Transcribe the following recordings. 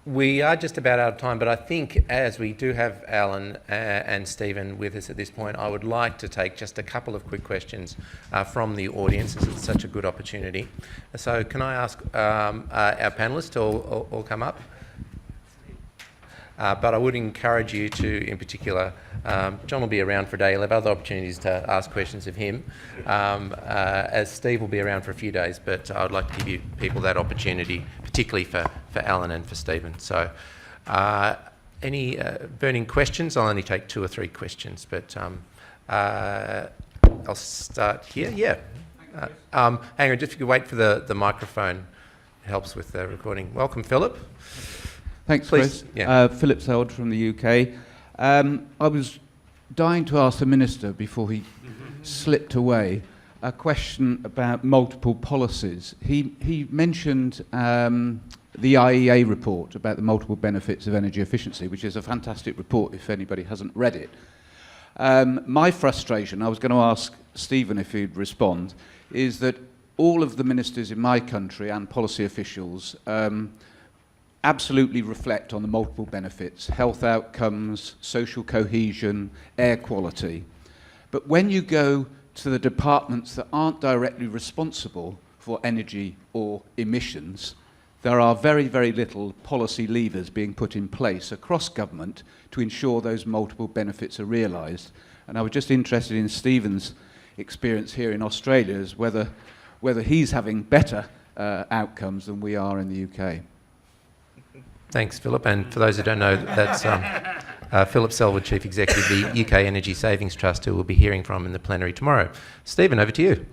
We are just about out of time, but I think as we do have Alan and Stephen with us at this point, I would like to take just a couple of quick questions from the audience, as it's such a good opportunity. So can I ask our panellists to all come up? But I would encourage you to, in particular, John will be around for a day. He'll have other opportunities to ask questions of him, as Steve will be around for a few days, but I'd like to give you people that opportunity, particularly for Alan and for Stephen. So any burning questions? I'll only take 2 or 3 questions, but I'll start here. Yeah. Hang on, just if you wait for the microphone, it helps with the recording. Welcome, Philip. Thanks, Please. Chris. Yeah. Philip Seld from the UK. I was dying to ask the Minister, before he slipped away, a question about multiple policies. He mentioned the IEA report about the multiple benefits of energy efficiency, which is a fantastic report if anybody hasn't read it. My frustration, I was going to ask Stephen if he'd respond, is that all of the ministers in my country and policy officials absolutely reflect on the multiple benefits: health outcomes, social cohesion, air quality. But when you go to the departments that aren't directly responsible for energy or emissions, there are very, very little policy levers being put in place across government to ensure those multiple benefits are realised. And I was just interested in Stephen's experience here in Australia, as whether he's having better outcomes than we are in the UK. Thanks, Philip. And for those who don't know, that's Philip Selwood, Chief Executive of the UK Energy Savings Trust, who we'll be hearing from in the plenary tomorrow. Stephen, over to you.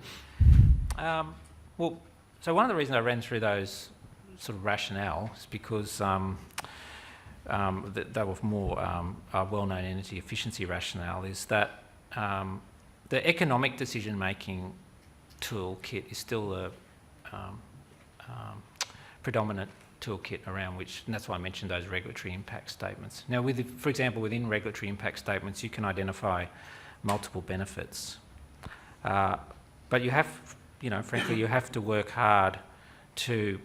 Well, so one of the reasons I ran through those sort of rationale is because they were more well-known energy efficiency rationale, is that the economic decision-making toolkit is still a predominant toolkit around which, and that's why I mentioned those regulatory impact statements. Now, for example, within regulatory impact statements, you can identify multiple benefits, but you have, frankly, you have to work hard to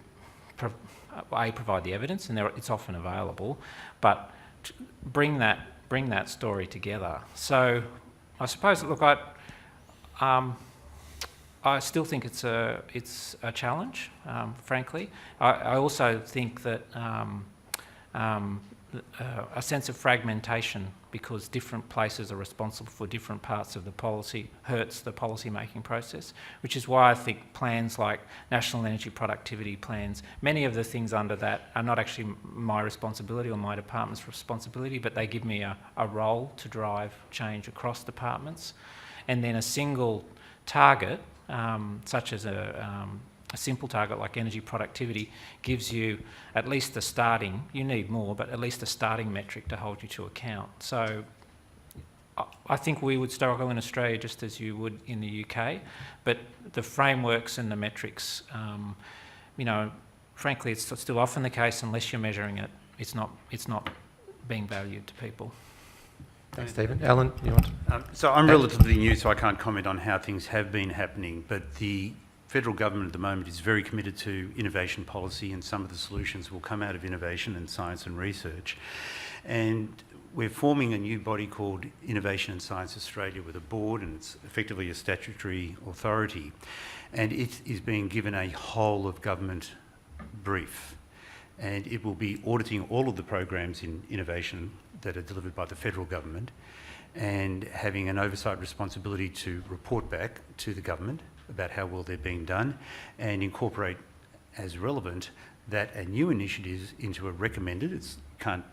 provide the evidence, and it's often available, but bring that story together. So, I suppose, look, I still think it's a challenge, frankly. I also think that a sense of fragmentation, because different places are responsible for different parts of the policy, hurts the policy making process, which is why I think plans like National Energy Productivity Plans, many of the things under that are not actually my responsibility or my department's responsibility, but they give me a role to drive change across departments. And then a single target, such as a simple target like energy productivity, gives you at least a starting, you need more, but at least a starting metric to hold you to account. So I think we would struggle in Australia just as you would in the UK, but the frameworks and the metrics, frankly, it's still often the case, unless you're measuring it, it's not being valued to people. Thanks, Stephen. Alan, you want to? So I'm relatively new, so I can't comment on how things have been happening, but the federal government at the moment is very committed to innovation policy, and some of the solutions will come out of innovation and science and research. And we're forming a new body called Innovation and Science Australia with a board, and it's effectively a statutory authority. And it is being given a whole of government brief. And it will be auditing all of the programs in innovation that are delivered by the federal government, and having an oversight responsibility to report back to the government about how well they're being done, and incorporate as relevant that a new initiative into a recommended, it can't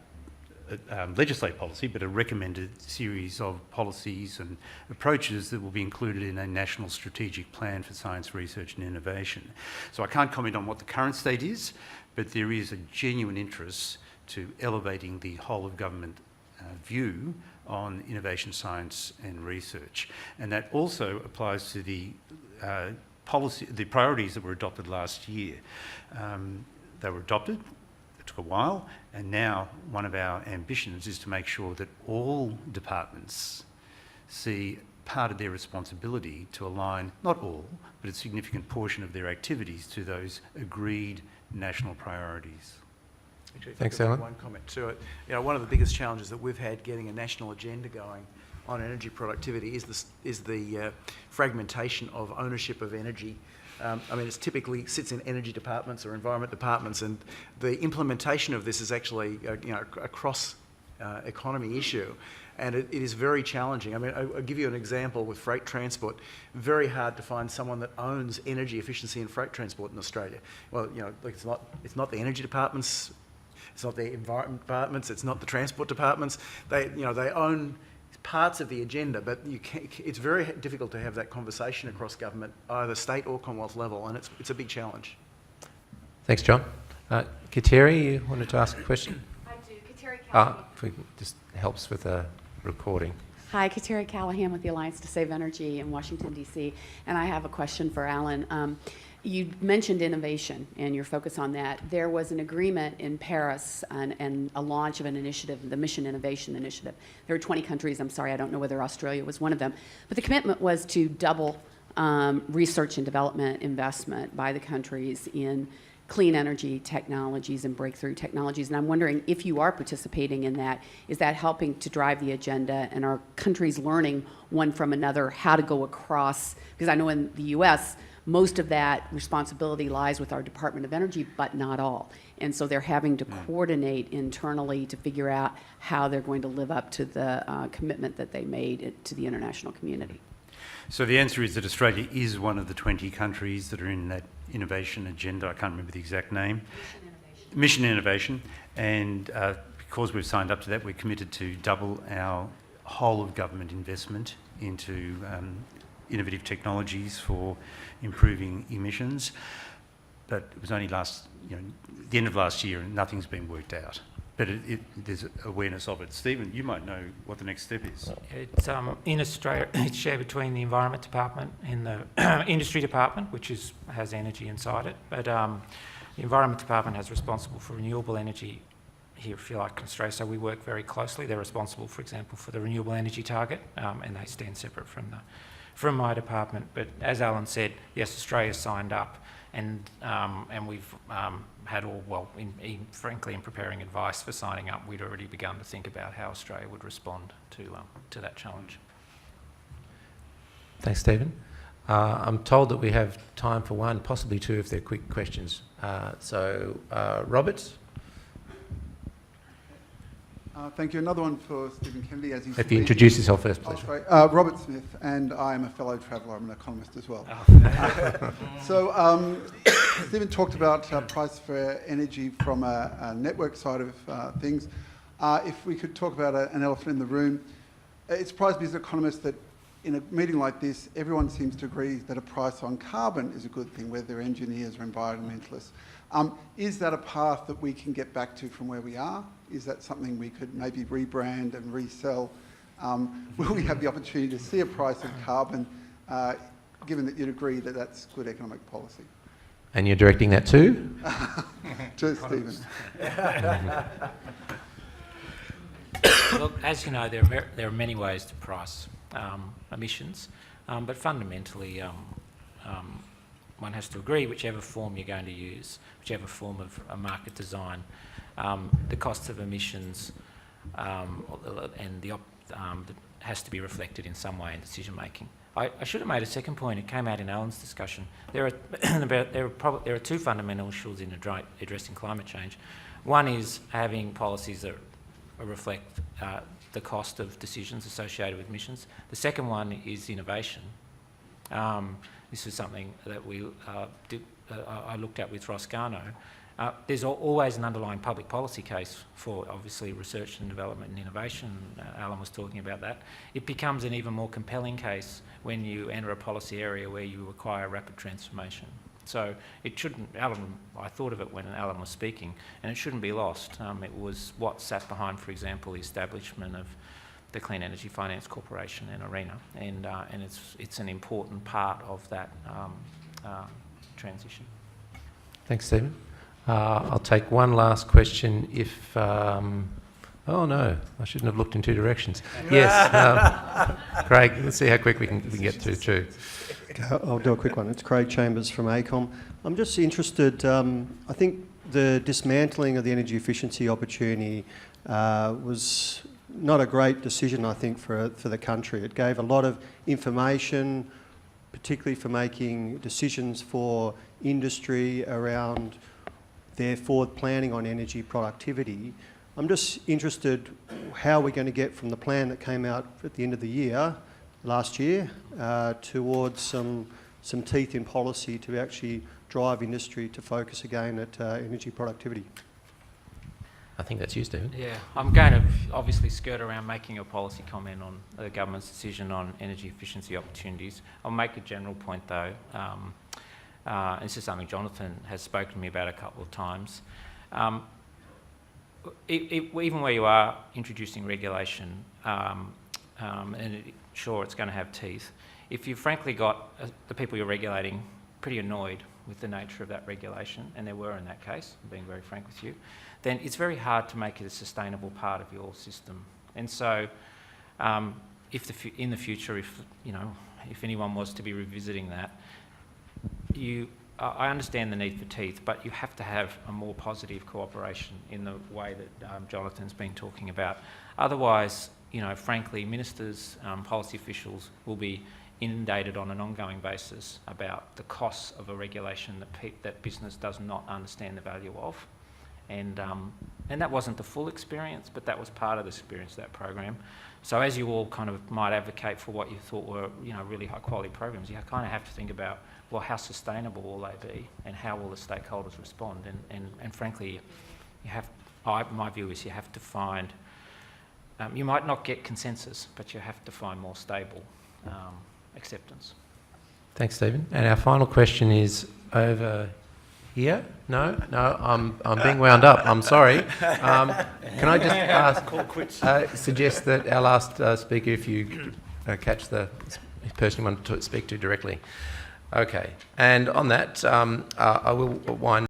legislate policy, but a recommended series of policies and approaches that will be included in a national strategic plan for science, research and innovation. So I can't comment on what the current state is, but there is a genuine interest to elevating the whole of government view on innovation, science and research. And that also applies to the priorities that were adopted last year. They were adopted, it took a while, and now one of our ambitions is to make sure that all departments see part of their responsibility to align, not all, but a significant portion of their activities to those agreed national priorities. Actually, if I Thanks, could make Alan. one comment to it. You know, one of the biggest challenges that we've had getting a national agenda going on energy productivity is the fragmentation of ownership of energy. I mean, it typically sits in energy departments or environment departments, and the implementation of this is actually a cross economy issue, and it is very challenging. I mean, I'll give you an example with freight transport. Very hard to find someone that owns energy efficiency in freight transport in Australia. Well, you know, like it's not the energy departments, it's not the environment departments, it's not the transport departments. They own parts of the agenda, but it's very difficult to have that conversation across government, either state or Commonwealth level, and it's a big challenge. Thanks, John. Kateri, you wanted to ask a question? I do. Kateri Callahan. If we just helps with the recording. Hi, Kateri Callahan with the Alliance to Save Energy in Washington, D.C., and I have a question for Alan. You mentioned innovation and your focus on that. There was an agreement in Paris and a launch of an initiative, the Mission Innovation Initiative. There were 20 countries. I'm sorry, I don't know whether Australia was one of them. But the commitment was to double research and development investment by the countries in clean energy technologies and breakthrough technologies. And I'm wondering if you are participating in that, is that helping to drive the agenda, and are countries learning one from another how to go across? Because I know in the US, most of that responsibility lies with our Department of Energy, but not all. And so they're having to coordinate internally to figure out how they're going to live up to the commitment that they made to the international community. So the answer is that Australia is one of the 20 countries that are in that innovation agenda. I can't remember the exact name. Mission Innovation. And because we've signed up to that, we're committed to double our whole of government investment into innovative technologies for improving emissions. But it was only the end of last year, and nothing's been worked out. But there's awareness of it. Stephen, you might know what the next step is. It's in Australia. It's shared between the Environment Department and the Industry Department, which has energy inside it. But the Environment Department has responsible for renewable energy here, if you like, in Australia. So we work very closely. They're responsible, for example, for the renewable energy target, and they stand separate from my department. But as Alan said, yes, Australia signed up, and we've had frankly, in preparing advice for signing up, we'd already begun to think about how Australia would respond to that challenge. Thanks, Stephen. I'm told that we have time for one, possibly two, if they're quick questions. Robert? Thank you. Another one for Stephen Kennedy. As If you introduce yourself first, please. Oh, Robert Smith, and I am a fellow traveller. I'm an economist as well. Stephen talked about price for energy from a network side of things. If we could talk about an elephant in the room, it surprised me as an economist that in a meeting like this, everyone seems to agree that a price on carbon is a good thing, whether they're engineers or environmentalists. Is that a path that we can get back to from where we are? Is that something we could maybe rebrand and resell? Will we have the opportunity to see a price of carbon, given that you'd agree that that's good economic policy? And you're directing that to? To Stephen. Look, as you know, there are many ways to price emissions, but fundamentally one has to agree whichever form you're going to use, whichever form of a market design, the costs of emissions has to be reflected in some way in decision making. I should have made a second point. It came out in Alan's discussion. There are two fundamental issues in addressing climate change. One is having policies that reflect the cost of decisions associated with emissions. The second one is innovation. This is something that I looked at with Ross Garnaut. There's always an underlying public policy case for, obviously, research and development and innovation. Alan was talking about that. It becomes an even more compelling case when you enter a policy area where you require rapid transformation. So it shouldn't, I thought of it when Alan was speaking, and it shouldn't be lost. It was what sat behind, for example, the establishment of the Clean Energy Finance Corporation and ARENA, and it's an important part of that transition. Thanks, Stephen. I'll take one last question if... oh no, I shouldn't have looked in two directions. Yes, Craig, let's see how quick we can get to two. I'll do a quick one. It's Craig Chambers from ACOM. I'm just interested, I think the dismantling of the energy efficiency opportunity was not a great decision, I think, for the country. It gave a lot of information, particularly for making decisions for industry around their forward planning on energy productivity. I'm just interested how we're going to get from the plan that came out at the end of the year, last year, towards some teeth in policy to actually drive industry to focus again at energy productivity. I think that's you, Stephen. Yeah, I'm going to obviously skirt around making a policy comment on the government's decision on energy efficiency opportunities. I'll make a general point though. This is something Jonathan has spoken to me about a couple of times. Even where you are introducing regulation, sure, it's going to have teeth. If you've frankly got the people you're regulating pretty annoyed with the nature of that regulation, and there were in that case, I'm being very frank with you, then it's very hard to make it a sustainable part of your system. And so, in the future, if anyone was to be revisiting that, I understand the need for teeth, but you have to have a more positive cooperation in the way that Jonathan's been talking about. Otherwise, frankly, ministers, policy officials will be inundated on an ongoing basis about the costs of a regulation that business does not understand the value of. And that wasn't the full experience, but that was part of the experience of that program. So as you all kind of might advocate for what you thought were, really high quality programs, you kind of have to think about, well, how sustainable will they be, and how will the stakeholders respond? And frankly, my view is you have to find, you might not get consensus, but you have to find more stable acceptance. Thanks, Stephen. And our final question is over here. No, I'm being wound up. I'm sorry. Can I just suggest that our last speaker, if you catch the person you want to speak to directly. Okay. And on that, I will wind